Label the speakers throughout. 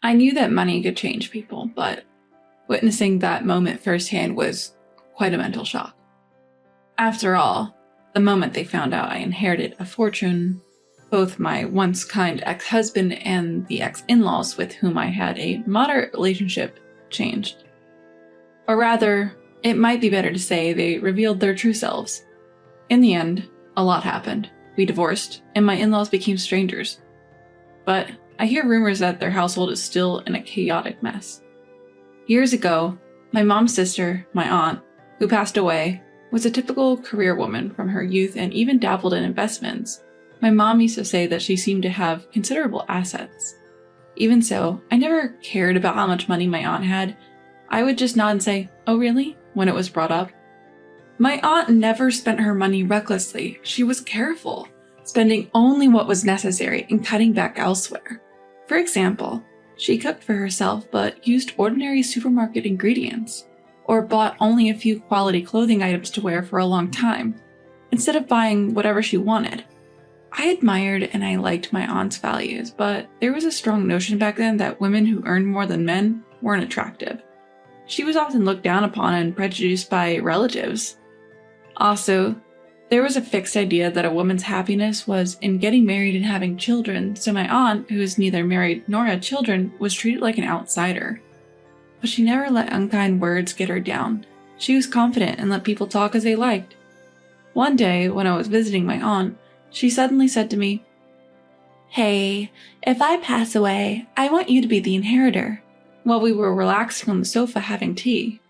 Speaker 1: I knew that money could change people, but witnessing that moment firsthand was quite a mental shock. After all, the moment they found out I inherited a fortune, both my once kind ex-husband and the ex-in-laws with whom I had a moderate relationship changed. Or rather, it might be better to say they revealed their true selves. In the end, a lot happened. We divorced, and my in-laws became strangers. But I hear rumors that their household is still in a chaotic mess. Years ago, my mom's sister, my aunt, who passed away, was a typical career woman from her youth and even dabbled in investments. My mom used to say that she seemed to have considerable assets. Even so, I never cared about how much money my aunt had. I would just nod and say, "Oh really?" when it was brought up. My aunt never spent her money recklessly. She was careful, spending only what was necessary and cutting back elsewhere. For example, she cooked for herself but used ordinary supermarket ingredients, or bought only a few quality clothing items to wear for a long time, instead of buying whatever she wanted. I admired and I liked my aunt's values, but there was a strong notion back then that women who earned more than men weren't attractive. She was often looked down upon and prejudiced by relatives. Also, there was a fixed idea that a woman's happiness was in getting married and having children, so my aunt, who was neither married nor had children, was treated like an outsider. But she never let unkind words get her down. She was confident and let people talk as they liked. One day, when I was visiting my aunt, she suddenly said to me, "Hey, if I pass away, I want you to be the inheritor," while we were relaxing on the sofa having tea.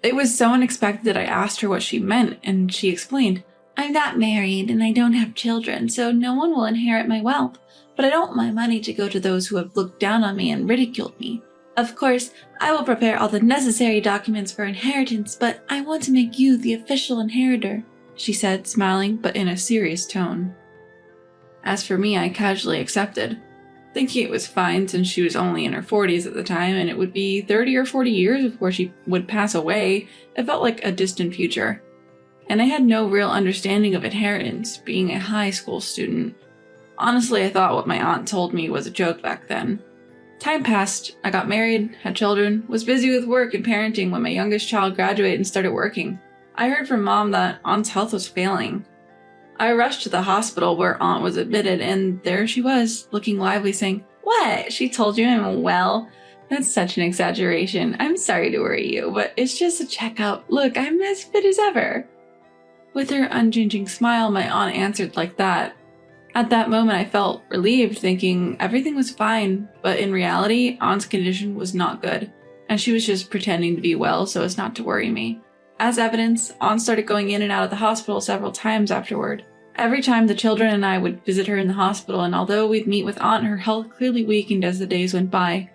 Speaker 1: It was so unexpected that I asked her what she meant, and she explained, "I'm not married and I don't have children, so no one will inherit my wealth, but I don't want my money to go to those who have looked down on me and ridiculed me. Of course, I will prepare all the necessary documents for inheritance, but I want to make you the official inheritor," she said, smiling but in a serious tone. As for me, I casually accepted, thinking it was fine since she was only in her 40s at the time and it would be 30 or 40 years before she would pass away. It felt like a distant future. And I had no real understanding of inheritance, being a high school student. Honestly, I thought what my aunt told me was a joke back then. Time passed, I got married, had children, was busy with work and parenting when my youngest child graduated and started working. I heard from Mom that Aunt's health was failing. I rushed to the hospital where Aunt was admitted, and there she was, looking lively, saying, "What? She told you I'm well?" "That's such an exaggeration. I'm sorry to worry you, but it's just a checkup. Look, I'm as fit as ever." With her unchanging smile, my aunt answered like that. At that moment, I felt relieved, thinking everything was fine, but in reality, Aunt's condition was not good, and she was just pretending to be well so as not to worry me. As evidence, Aunt started going in and out of the hospital several times afterward. Every time the children and I would visit her in the hospital, and although we'd meet with Aunt, her health clearly weakened as the days went by.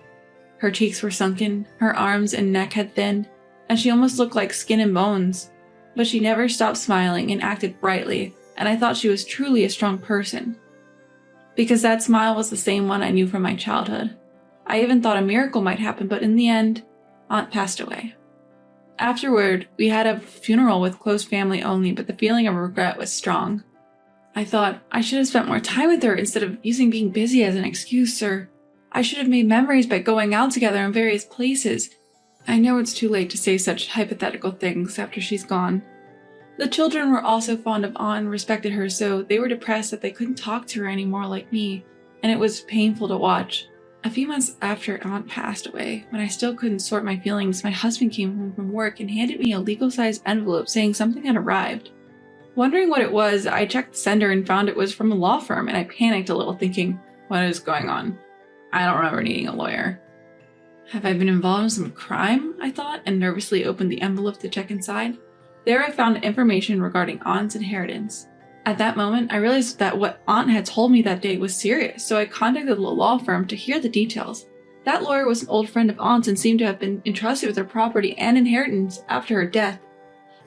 Speaker 1: Her cheeks were sunken, her arms and neck had thinned, and she almost looked like skin and bones. But she never stopped smiling and acted brightly, and I thought she was truly a strong person. Because that smile was the same one I knew from my childhood. I even thought a miracle might happen, but in the end, Aunt passed away. Afterward, we had a funeral with close family only, but the feeling of regret was strong. I thought I should have spent more time with her instead of using being busy as an excuse, or I should have made memories by going out together in various places. I know it's too late to say such hypothetical things after she's gone. The children were also fond of Aunt and respected her, so they were depressed that they couldn't talk to her anymore like me, and it was painful to watch. A few months after Aunt passed away, when I still couldn't sort my feelings, my husband came home from work and handed me a legal-sized envelope saying something had arrived. Wondering what it was, I checked the sender and found it was from a law firm, and I panicked a little, thinking, what is going on? I don't remember needing a lawyer. Have I been involved in some crime? I thought, and nervously opened the envelope to check inside. There I found information regarding Aunt's inheritance. At that moment, I realized that what Aunt had told me that day was serious, so I contacted the law firm to hear the details. That lawyer was an old friend of Aunt's and seemed to have been entrusted with her property and inheritance after her death.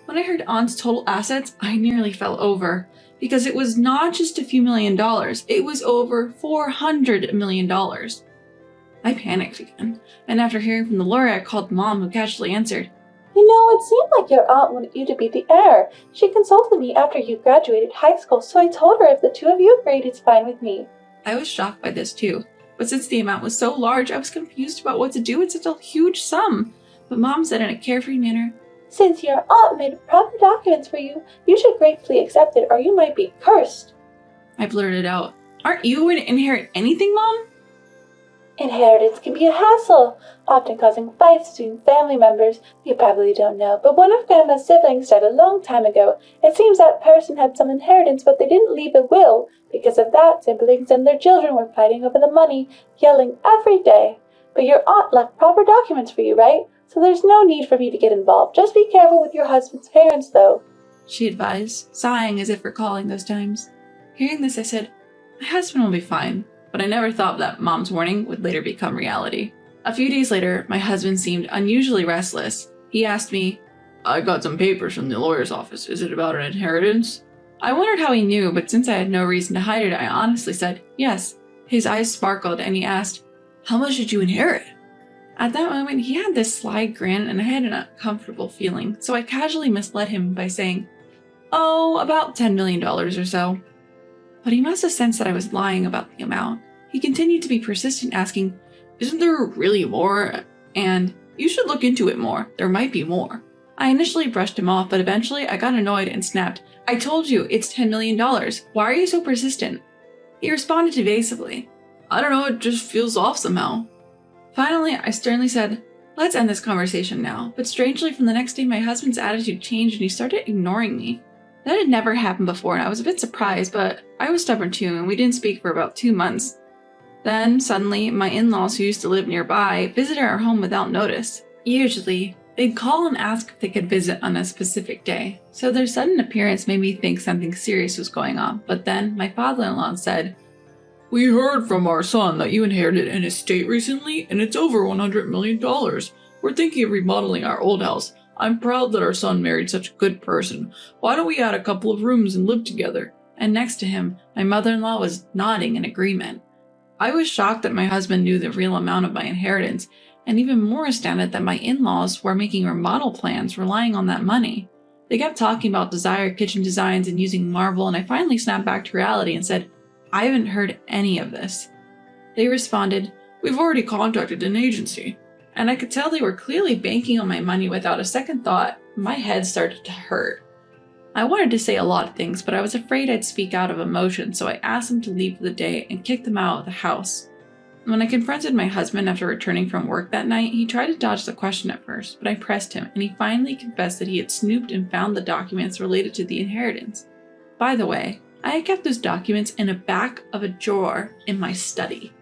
Speaker 1: When I heard Aunt's total assets, I nearly fell over, because it was not just a few $1,000,000, it was over $400 million. I panicked again, and after hearing from the lawyer, I called Mom, who casually answered,
Speaker 2: "You know, it seemed like your aunt wanted you to be the heir. She consulted me after you graduated high school, so I told her if the two of you agreed, it's fine with me."
Speaker 1: I was shocked by this too. But since the amount was so large, I was confused about what to do with such a huge sum. But Mom said in a carefree manner,
Speaker 2: "Since your aunt made proper documents for you, you should gratefully accept it or you might be cursed."
Speaker 1: I blurted out, "Aren't you going to inherit anything, Mom?"
Speaker 2: Inheritance can be a hassle, often causing fights between family members. You probably don't know, but one of Grandma's siblings died a long time ago. It seems that person had some inheritance, but they didn't leave a will. Because of that, siblings and their children were fighting over the money, yelling every day. But your aunt left proper documents for you, right? So there's no need for me to get involved. Just be careful with your husband's parents, though,"
Speaker 1: she advised, sighing as if recalling those times. Hearing this, I said, "My husband will be fine," but I never thought that Mom's warning would later become reality. A few days later, my husband seemed unusually restless. He asked me, "I got some papers from the lawyer's office. Is it about an inheritance?" I wondered how he knew, but since I had no reason to hide it, I honestly said, "Yes." His eyes sparkled and he asked, "How much did you inherit?" At that moment, he had this sly grin and I had an uncomfortable feeling, so I casually misled him by saying, "Oh, about $10 million or so." But he must have sensed that I was lying about the amount. He continued to be persistent, asking, "Isn't there really more? And you should look into it more. There might be more." I initially brushed him off, but eventually I got annoyed and snapped, "I told you, it's $10 million. Why are you so persistent?" He responded evasively, "I don't know, it just feels off somehow." Finally, I sternly said, "Let's end this conversation now." But strangely, from the next day, my husband's attitude changed and he started ignoring me. That had never happened before, and I was a bit surprised, but I was stubborn too, and we didn't speak for about 2 months. Then, suddenly, my in-laws who used to live nearby visited our home without notice. Usually, they'd call and ask if they could visit on a specific day, so their sudden appearance made me think something serious was going on. But then, my father-in-law said, "We heard from our son that you inherited an estate recently, and it's over $100 million. We're thinking of remodeling our old house. I'm proud that our son married such a good person. Why don't we add a couple of rooms and live together?" And next to him, my mother-in-law was nodding in agreement. I was shocked that my husband knew the real amount of my inheritance, and even more astounded that my in-laws were making remodel plans relying on that money. They kept talking about desired kitchen designs and using marble, and I finally snapped back to reality and said, "I haven't heard any of this." They responded, "We've already contacted an agency." And I could tell they were clearly banking on my money without a second thought. My head started to hurt. I wanted to say a lot of things, but I was afraid I'd speak out of emotion, so I asked them to leave for the day and kicked them out of the house. When I confronted my husband after returning from work that night, he tried to dodge the question at first, but I pressed him, and he finally confessed that he had snooped and found the documents related to the inheritance. By the way, I had kept those documents in the back of a drawer in my study.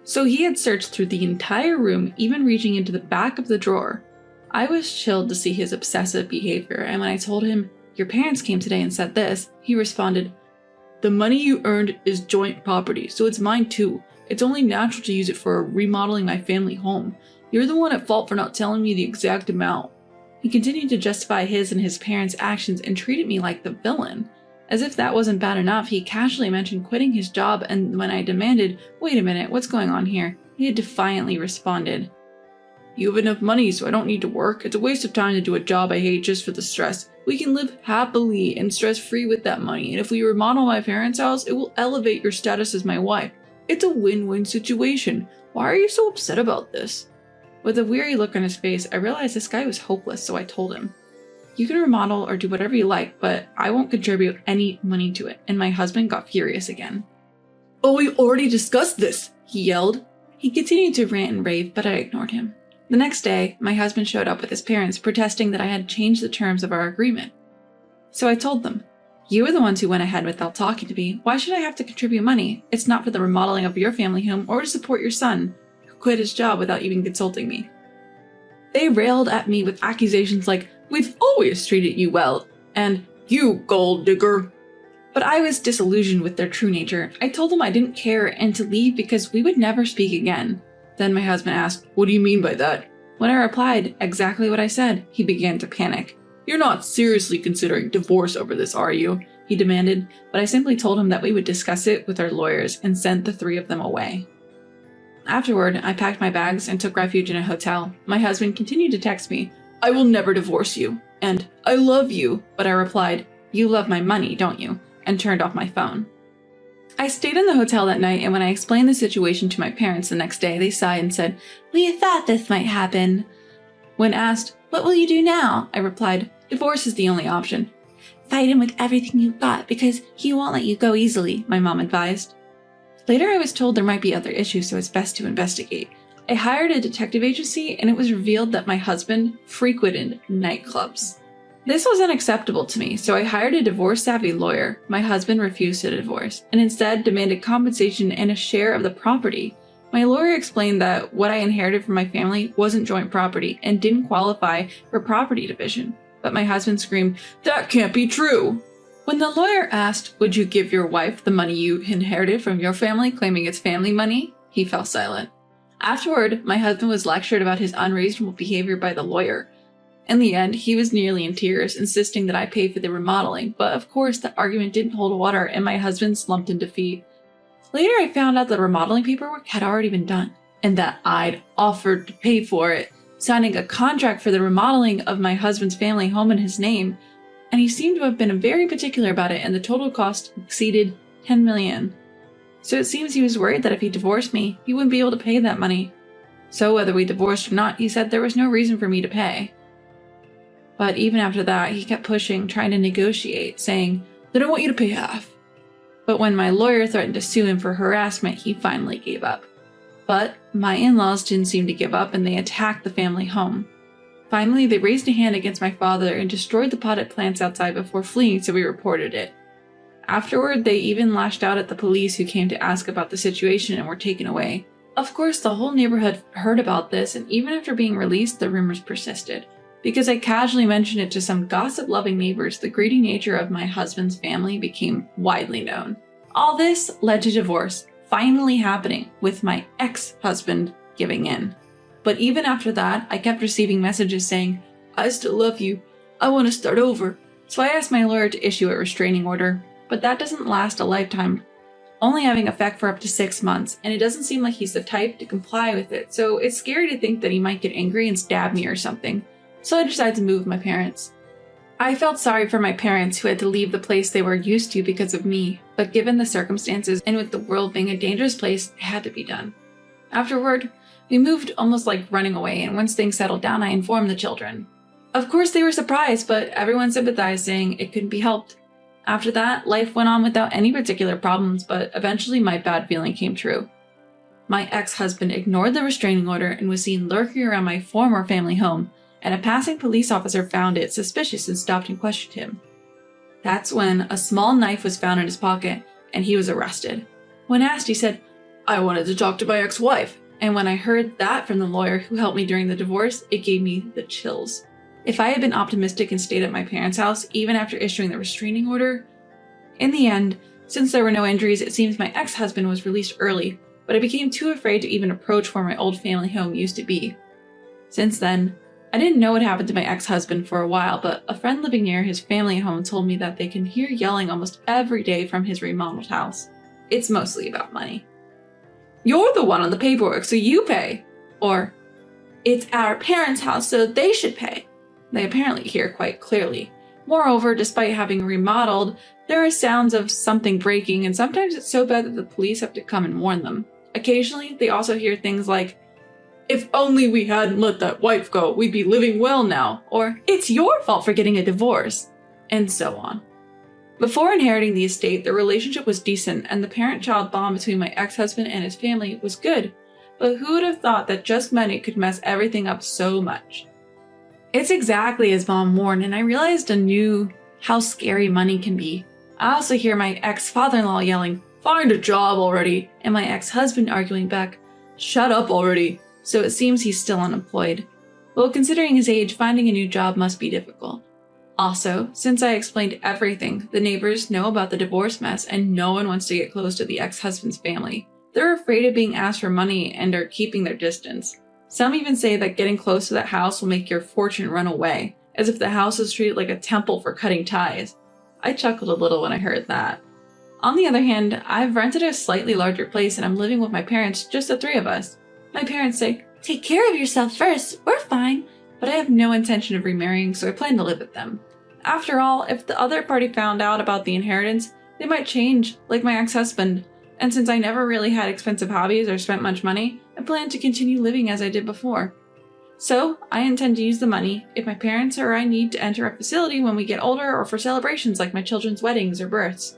Speaker 1: So he had searched through the entire room, even reaching into the back of the drawer. I was chilled to see his obsessive behavior, and when I told him, "Your parents came today and said this," he responded, "The money you earned is joint property, so it's mine too. It's only natural to use it for remodeling my family home. You're the one at fault for not telling me the exact amount." He continued to justify his and his parents' actions and treated me like the villain. As if that wasn't bad enough, he casually mentioned quitting his job, and when I demanded, "Wait a minute, what's going on here?" he had defiantly responded, "You have enough money, so I don't need to work. It's a waste of time to do a job I hate just for the stress. We can live happily and stress-free with that money, and if we remodel my parents' house, it will elevate your status as my wife. It's a win-win situation. Why are you so upset about this?" With a weary look on his face, I realized this guy was hopeless, so I told him, "You can remodel or do whatever you like, but I won't contribute any money to it," and my husband got furious again. "Oh, we already discussed this," he yelled. He continued to rant and rave, but I ignored him. The next day, my husband showed up with his parents, protesting that I had changed the terms of our agreement. So I told them, "You were the ones who went ahead without talking to me. Why should I have to contribute money? It's not for the remodeling of your family home or to support your son, who quit his job without even consulting me." They railed at me with accusations like, "We've always treated you well," and "You gold digger." But I was disillusioned with their true nature. I told them I didn't care and to leave because we would never speak again. Then my husband asked, "What do you mean by that?" When I replied exactly what I said, he began to panic. "You're not seriously considering divorce over this, are you?" he demanded, but I simply told him that we would discuss it with our lawyers and sent the 3 of them away. Afterward, I packed my bags and took refuge in a hotel. My husband continued to text me, "I will never divorce you," and "I love you," but I replied, "You love my money, don't you?" and turned off my phone. I stayed in the hotel that night, and when I explained the situation to my parents the next day, they sighed and said, "We thought this might happen." When asked, "What will you do now?" I replied, "Divorce is the only option." "Fight him with everything you've got, because he won't let you go easily," my mom advised. Later, I was told there might be other issues, so it's best to investigate. I hired a detective agency, and it was revealed that my husband frequented nightclubs. This was unacceptable to me, so I hired a divorce-savvy lawyer. My husband refused to divorce, and instead demanded compensation and a share of the property. My lawyer explained that what I inherited from my family wasn't joint property and didn't qualify for property division. But my husband screamed, "That can't be true!" When the lawyer asked, "Would you give your wife the money you inherited from your family, claiming it's family money?" he fell silent. Afterward, my husband was lectured about his unreasonable behavior by the lawyer. In the end, he was nearly in tears, insisting that I pay for the remodeling, but of course the argument didn't hold water and my husband slumped in defeat. Later, I found out the remodeling paperwork had already been done, and that I'd offered to pay for it, signing a contract for the remodeling of my husband's family home in his name, and he seemed to have been very particular about it, and the total cost exceeded $10 million. So it seems he was worried that if he divorced me, he wouldn't be able to pay that money. So whether we divorced or not, he said there was no reason for me to pay. But even after that, he kept pushing, trying to negotiate, saying, "Then I want you to pay half." But when my lawyer threatened to sue him for harassment, he finally gave up. But my in-laws didn't seem to give up, and they attacked the family home. Finally, they raised a hand against my father and destroyed the potted plants outside before fleeing, so we reported it. Afterward, they even lashed out at the police, who came to ask about the situation and were taken away. Of course, the whole neighborhood heard about this, and even after being released, the rumors persisted. Because I casually mentioned it to some gossip-loving neighbors, the greedy nature of my husband's family became widely known. All this led to divorce finally happening, with my ex-husband giving in. But even after that, I kept receiving messages saying, "I still love you. I want to start over." So I asked my lawyer to issue a restraining order, but that doesn't last a lifetime, only having effect for up to 6 months, and it doesn't seem like he's the type to comply with it, so it's scary to think that he might get angry and stab me or something. So I decided to move with my parents. I felt sorry for my parents, who had to leave the place they were used to because of me, but given the circumstances and with the world being a dangerous place, it had to be done. Afterward, we moved almost like running away, and once things settled down, I informed the children. Of course, they were surprised, but everyone sympathized, saying it couldn't be helped. After that, life went on without any particular problems, but eventually my bad feeling came true. My ex-husband ignored the restraining order and was seen lurking around my former family home, and a passing police officer found it suspicious and stopped and questioned him. That's when a small knife was found in his pocket, and he was arrested. When asked, he said, "I wanted to talk to my ex-wife." And when I heard that from the lawyer who helped me during the divorce, it gave me the chills. If I had been optimistic and stayed at my parents' house, even after issuing the restraining order, in the end, since there were no injuries, it seems my ex-husband was released early, but I became too afraid to even approach where my old family home used to be. Since then, I didn't know what happened to my ex-husband for a while, but a friend living near his family home told me that they can hear yelling almost every day from his remodeled house. It's mostly about money. "You're the one on the paperwork, so you pay." Or, "It's our parents' house, so they should pay." They apparently hear quite clearly. Moreover, despite having remodeled, there are sounds of something breaking, and sometimes it's so bad that the police have to come and warn them. Occasionally, they also hear things like, "If only we hadn't let that wife go, we'd be living well now," or "It's your fault for getting a divorce," and so on. Before inheriting the estate, the relationship was decent, and the parent-child bond between my ex-husband and his family was good, but who would have thought that just money could mess everything up so much? It's exactly as Mom warned, and I realized anew how scary money can be. I also hear my ex-father-in-law yelling, "Find a job already," and my ex-husband arguing back, "Shut up already." So it seems he's still unemployed. Well, considering his age, finding a new job must be difficult. Also, since I explained everything, the neighbors know about the divorce mess and no one wants to get close to the ex-husband's family. They're afraid of being asked for money and are keeping their distance. Some even say that getting close to that house will make your fortune run away, as if the house is treated like a temple for cutting ties. I chuckled a little when I heard that. On the other hand, I've rented a slightly larger place and I'm living with my parents, just the 3 of us. My parents say, "Take care of yourself first, we're fine," but I have no intention of remarrying, so I plan to live with them. After all, if the other party found out about the inheritance, they might change, like my ex-husband. And since I never really had expensive hobbies or spent much money, I plan to continue living as I did before. So, I intend to use the money if my parents or I need to enter a facility when we get older or for celebrations like my children's weddings or births.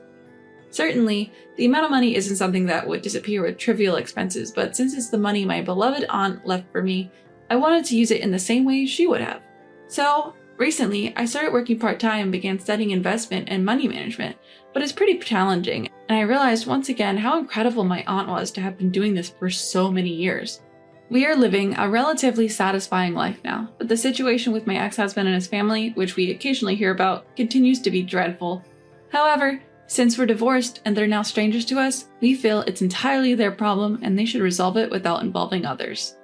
Speaker 1: Certainly, the amount of money isn't something that would disappear with trivial expenses, but since it's the money my beloved aunt left for me, I wanted to use it in the same way she would have. So, recently, I started working part-time and began studying investment and money management, but it's pretty challenging, and I realized once again how incredible my aunt was to have been doing this for so many years. We are living a relatively satisfying life now, but the situation with my ex-husband and his family, which we occasionally hear about, continues to be dreadful. However, since we're divorced and they're now strangers to us, we feel it's entirely their problem and they should resolve it without involving others.